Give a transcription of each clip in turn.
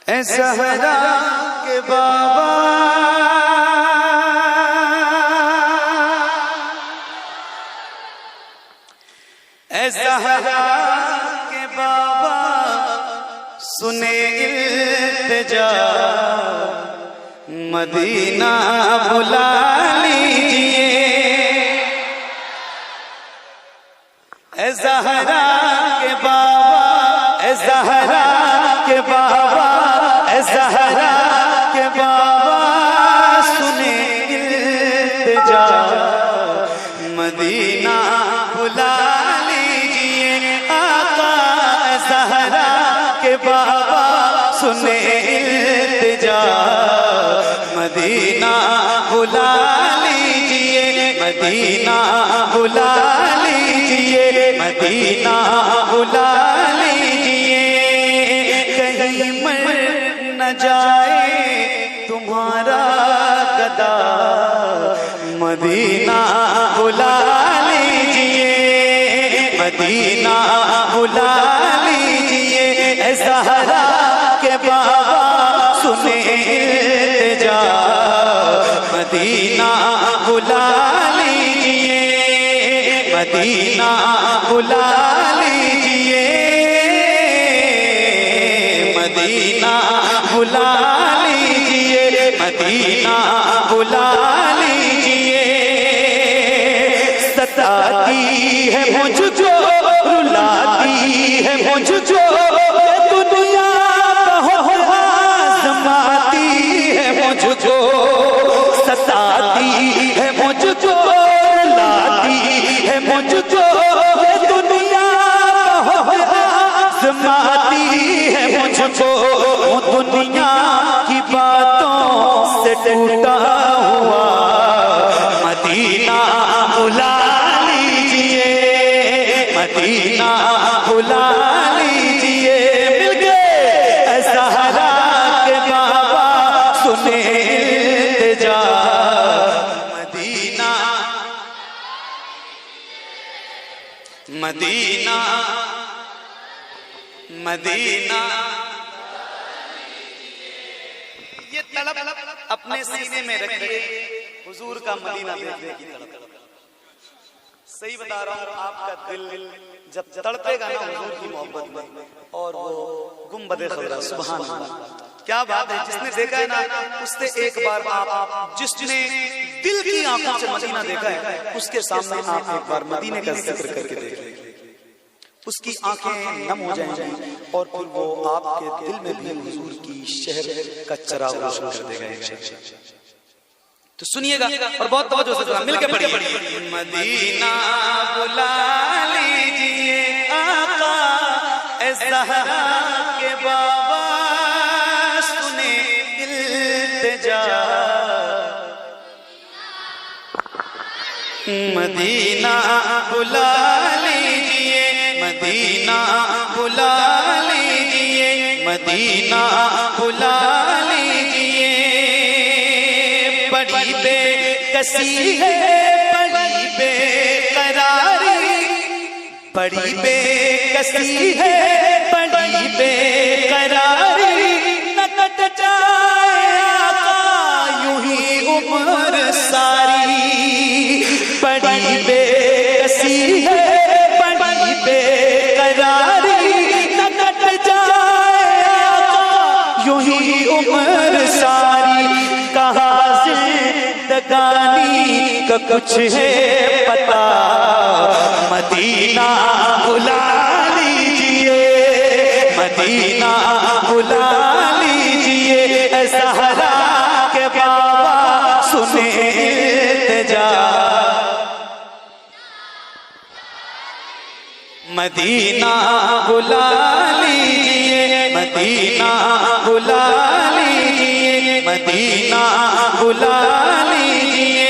اے زہرا کے بابا اے زہرا کے بابا سنے التجا مدینہ بلا لیجئے اے زہرا کے بابا اے زہرا کے بابا اے زہرا کے بابا سنے التجا مدینہ بلا لیجئے آقا اے زہرا کے بابا سنے التجا مدینہ بلا لیجئے مدینہ بلا لیجئے مدینہ بلا لیجئے کہیں مر نہ جائے تمہارا گدا مدینہ بلا لیجئے مدینہ بلا لیجئے اے زہرا کے بابا سنے التجا مدینہ بلا لیجئے مدینہ بلا لیجئے مدینہ بلا لیجئے مدینہ بلا لیجئے ستاتی ہے مجھ کو رلاتی ہے مجھ کو دنیا بہت آزماتی ہے مجھ کو ستاتی ہے مجھ کو رلاتی ہے مجھ کو دنیا بہت آزماتی ہے مجھ کو دنیا کی باتوں سے ٹوٹا ہوا مدینہ بلا لیجئے مدینہ بلا لیجئے مل گئے اے زہرا کے بابا سنے التجا مدینہ مدینہ مدینہ یہ طلب اپنے سینے میں رکھیے حضور کا مدینہ دیکھنے کی طلب صحیح بتا رہا ہوں آپ کا دل جب تڑپے گا نا حضور کی محبت میں اور وہ گنبد خضرا سبحان اللہ کیا بات ہے جس نے دیکھا ہے نا اس سے ایک بار آپ جس نے دل کی آنکھوں سے مدینہ دیکھا ہے اس کے سامنے آپ ایک بار مدینے کا ذکر کر کے دیکھیں اس کی آنکھیں نم ہو جائیں گی اور پھر وہ آپ کے دل میں بھی حضور کی شہر کا چراغ روشن کر دے گا تو سنیے گا اور بہت توجہ سے مل کے پڑھیے مدینہ بلا لیجئے آقا اے زہرا کے بابا سنے التجا مدینہ بلا لیجئے مدینہ بلا لیجئے مدینہ بلا لیجئے بڑی بے کسی ہے بڑی بے قراری بڑی بے کسی ہے بڑی بے قراری نہ کٹ جائے آقا یوں ہی عمر ساری بڑی بے کسی ہے بڑی بے قراری نہ کٹ جائے آقا یوں ہی عمر ساری کہاں زندگانی کا کچھ ہے پتا مدینہ بلا لیجئے مدینہ بلا لیجئے اے زہرا کے بابا سنے التجا مدینہ بلا لیجئے مدینہ بلا لیجئے مدینہ بلا لیجئے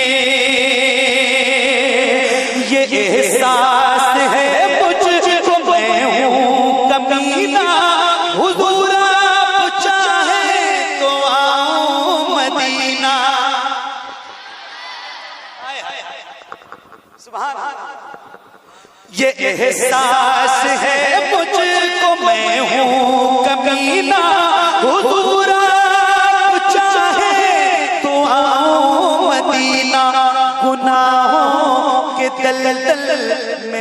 یہ احساس ہے مجھ کو میں ہوں کمینہ حضور آپ چاہے تو آؤں مدینہ سبحان اللہ یہ احساس ہے مجھ کو میں ہوں کمینہ حضور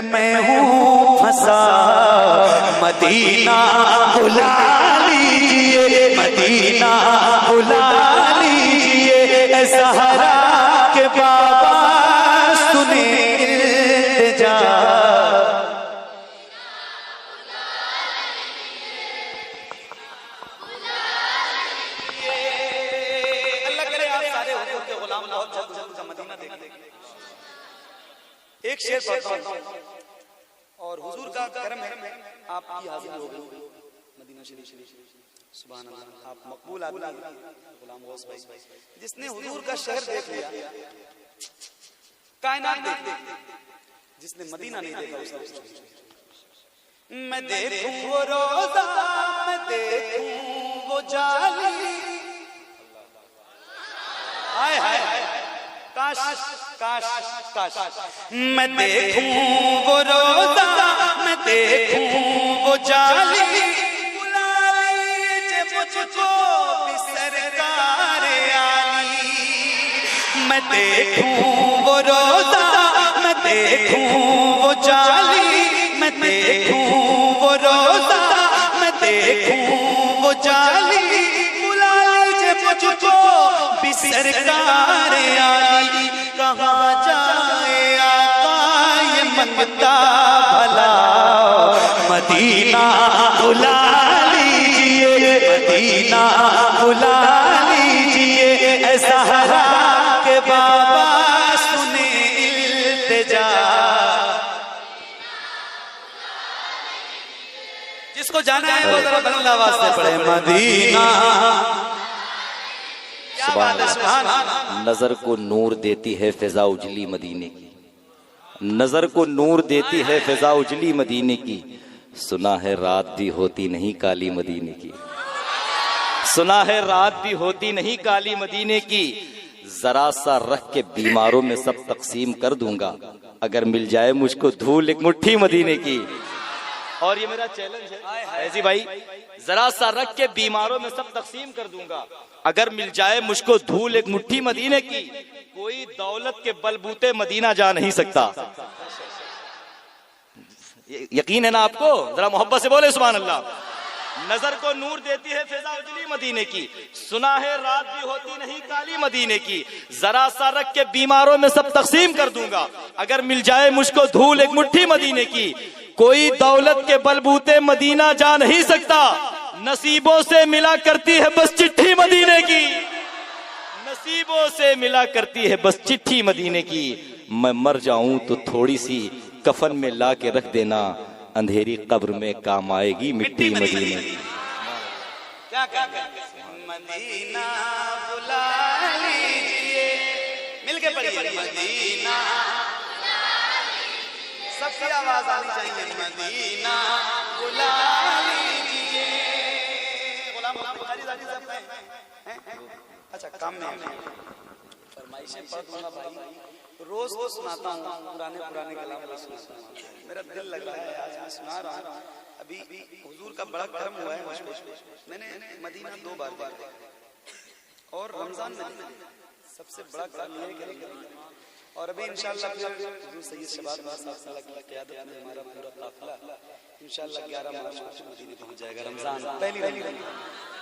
میں ہوں پھنسا مدینہ بلا لیجئے مدینہ بلا لیجئے اے زہرا کے بابا سنے التجا ایک شعر پڑھتا ہوں اور حضور کا کرم ہے آپ کی حاضری ہو گئی مدینہ شریف سبحان اللہ آپ مقبول آدمی غلام غوث بھائی جس نے حضور کا شہر دیکھ لیا کائنات دیکھ لیا جس نے مدینہ نہیں دیکھا اس میں دیکھوں وہ روزہ میں دیکھوں وہ جالی ہائے ہائے کاش کاش کاش میں دیکھوں وہ روزہ میں دیکھوں وہ جالی بلا لیجئے مجھ کو بھی سرکار عالی میں دیکھوں وہ روزہ میں دیکھوں وہ جالی میں دیکھوں وہ روزہ میں دیکھوں وہ جالی بلا لیجئے مجھ کو بھی سرکار عالی کہاں جائے آقا یہ منگتا بھلا مدینہ بلا لیجئے مدینہ بلا لیجئے اے زہرا کے بابا سنے التجا جس کو جانا ہے وہ ذرا بلند آواز سے پڑھے مدینہ نظر کو نور دیتی ہے فضا اجلی مدینے کی نظر کو نور دیتی ہے فضا اجلی مدینے کی سنا ہے رات بھی ہوتی نہیں کالی مدینے کی سنا ہے رات بھی ہوتی نہیں کالی مدینے کی ذرا سا رکھ کے بیماروں میں سب تقسیم کر دوں گا اگر مل جائے مجھ کو دھول ایک مٹھی مدینے کی اور یہ میرا چیلنج ہے ایسی بھائی ذرا سا رکھ کے بیماروں میں سب تقسیم کر دوں گا اگر مل جائے مجھ کو دھول ایک مٹھی مدینے کی کوئی دولت کے بلبوتے مدینہ جا نہیں سکتا یقین ہے نا آپ کو ذرا محبت سے بولے سبحان اللہ نظر کو نور دیتی ہے فضا اجلی مدینے کی سنا ہے رات بھی ہوتی نہیں کالی مدینے کی ذرا سا رکھ کے بیماروں میں سب تقسیم کر دوں گا اگر مل جائے مجھ کو دھول ایک مٹھی مدینے کی کوئی دولت کے بلبوتے مدینہ جا نہیں سکتا نصیبوں سے ملا کرتی ہے بس چٹھی مدینے کی نصیبوں سے ملا کرتی ہے بس چٹھی مدینے کی میں مر جاؤں تو تھوڑی سی کفن میں لا کے رکھ دینا اندھیری قبر میں کام آئے گی مٹی مدینے کی مدینہ بلا لیجئے مل کے پڑھیے مدینہ سب کی آواز آنی چاہیے مدینہ بلا لیجئے غلام بخاری ذاتی صاحب ہیں اچھا کام میں فرمائشیں پڑھ دوں گا بھائی روز کو سناتا ہوں پرانے کلام کو سناتا ہوں میرا دل لگ رہا ہے آج میں سنا رہا ہوں ابھی حضور کا بڑا کرم ہوا ہے مجھ پہ میں نے مدینہ 2 بار دیکھا اور رمضان میں سب سے بڑا کرم یہ ہے کہ اور ابھی انشاءاللہ حضور سید شباب صاحب کی قیادت میں ہمارا پورا قافلہ انشاءاللہ 11 مارچ کو مدینے پہنچ جائے گا رمضان پہلی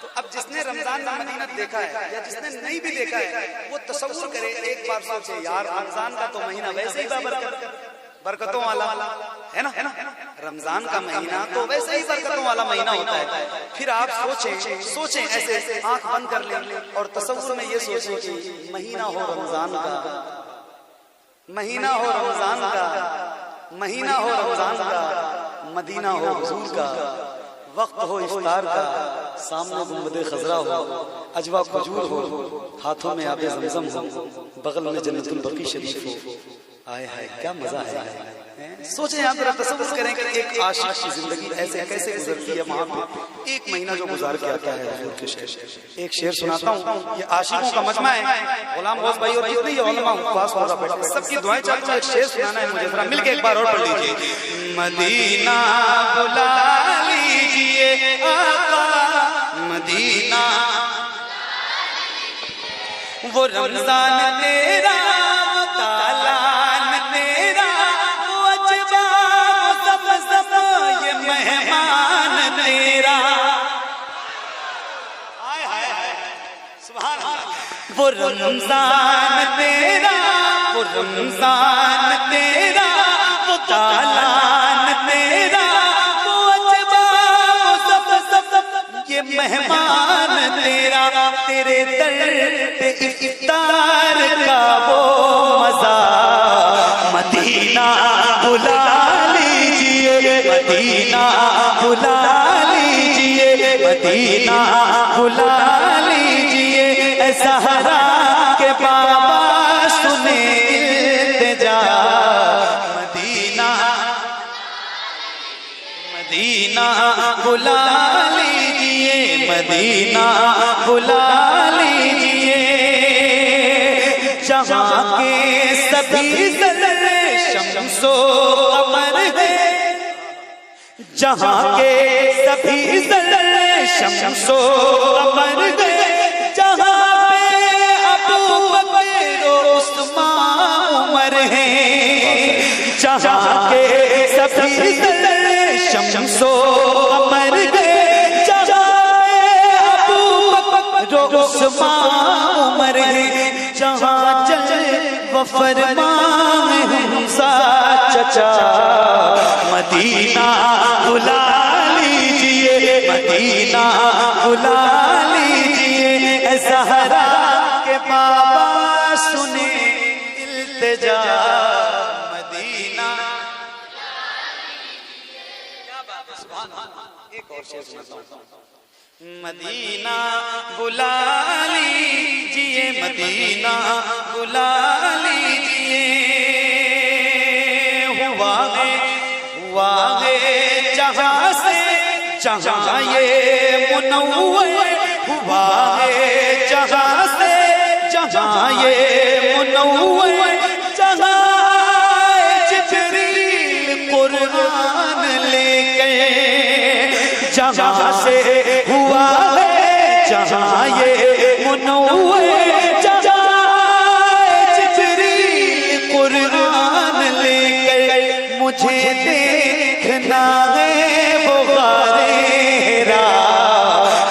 تو اب جس نے رمضان میں مدینہ دیکھا ہے یا جس نے نہیں بھی دیکھا ہے وہ تصور کرے ایک بار سوچے یار رمضان کا تو مہینہ ویسے ہی برکتوں والا ہے نا رمضان کا مہینہ تو ویسے ہی برکتوں والا مہینہ ہوتا ہے پھر آپ سوچیں ایسے آنکھ بند کر لیں اور تصور میں یہ سوچیں کہ مہینہ ہو رمضان کا مہینہ ہو رمضان کا مہینہ ہو رمضان کا مدینہ ہو حضور کا وقت ہو افطار کا سامنے گنبد خضرا ہو اجوا کھجور ہو ہاتھوں میں آب زمزم ہو بغل میں جنت البقیع شریف ہو آئے ہائے کیا مزہ ہے سوچیں آپ ذرا تصور کریں کہ ایک عاشق کی زندگی ایسے کیسے گزرتی ہے وہاں پہ ایک مہینہ جو گزار کے آتا ہے حضور کے شہر ایک شعر سناتا ہوں یہ عاشقوں کا مجمع ہے غلام غوث بھائی اور جتنے یہ علماء حفاظ ہوگا بیٹھے سب کی دعائیں چاہتا ہوں ایک شعر سنانا ہے مجھے ذرا مل کے ایک بار اور پڑھ لیجئے مدینہ بلا لیجئے آقا مدینہ وہ رمضان تیرا تالان تیرا وہ اجبا سبحان اللہ۔ وہ رمضان تیرا، وہ رمضان تیرا، وہ دالان تیرا، وہ اجبا، وہ سب یہ مہمان تیرا، تیرے در پہ افطار کا وہ مزہ، مدینہ بلا لیجئے، مدینہ بلا لیجئے، مدینہ بلا لیجئے، اے زہرا کے بابا سنے التجا، مدینہ مدینہ بلا لیجئے، مدینہ بلا لیجئے، جہاں کے سبھی ذرے شمس و قمر ہے، جہاں کے سبھی ذرے شمس و قمر ہے، جہاں پہ ابو بکر و عثمان عمر ہیں، جہاں کے سبھی ذرے شمس و قمر ہے، جہاں پہ ابو بکر و عثمان عمر ہیں، جہاں جل و فرمان حمزہ چچا، مدینہ بلا لیجئے، مدینہ بلا لیجئے، اے زہرا کے بابا سنے التجا، مدینہ ایک اور شعر سناتا ہوں۔ مدینہ بلا لیجئے، مدینہ بلا لیجئے، ہوا ہے جہاں سے جہاں یہ منور، ہوا ہے جہاں سے جہاں یہ منور، جہاں جبریل قرآن لے کے، جہاں سے ہوا ہے جہاں یہ منور، جہاں جبریل قرآن لے کے، مجھے دیکھنا ہے وہ غار حرا،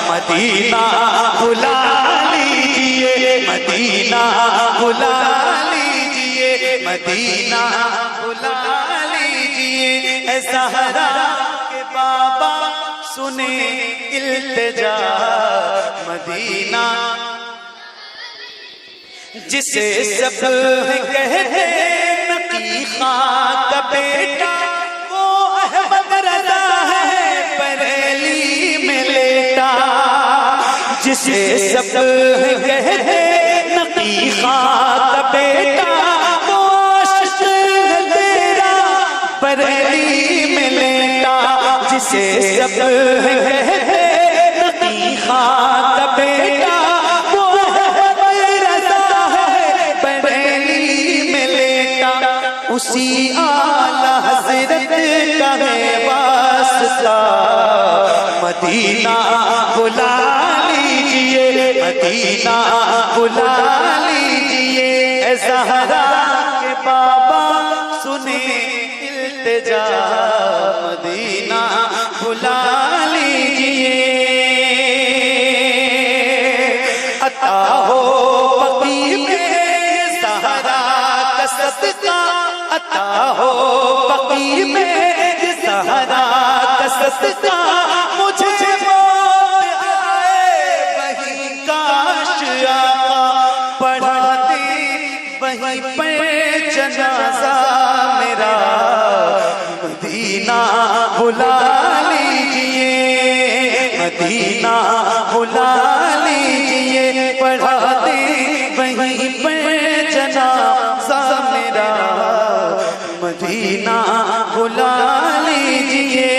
مدینہ بلا لیجئے، مدینہ بلا لیجئے، مدینہ بلا لیجئے، اے زہرا کے بابا سنے التجا، مدینہ جسے سب کہتے نقی خان کا بیٹا، وہ احمد رضا ہے بریلی میں لیٹا، جسے سب کہتے نقی خان کا بیٹا، وہ عاشق ہے تیرا بریلی میں لیٹا، جسے سب کہتے نقی خان کا بیٹا، اسی اعلیٰ حضرت کا ہے واسطہ، مدینہ بلا لیجئے، مدینہ بلا لیجئے، اے زہرا کے بابا سنے التجا، مدینہ بلا لیجئے، عطا ہو بقی میں زہرا کا صدقہ، عطا ہو بقی میں زہرا کا صدقہ، مجھے موت آئے وہی کاش آقا پڑھا دے وہی پہ جنازہ میرا، مدینہ بلا لیجئے، مدینہ بلا لیجئے، پڑھا دے وہی پہ جنازہ میرا، مدینہ بلا لیجئے۔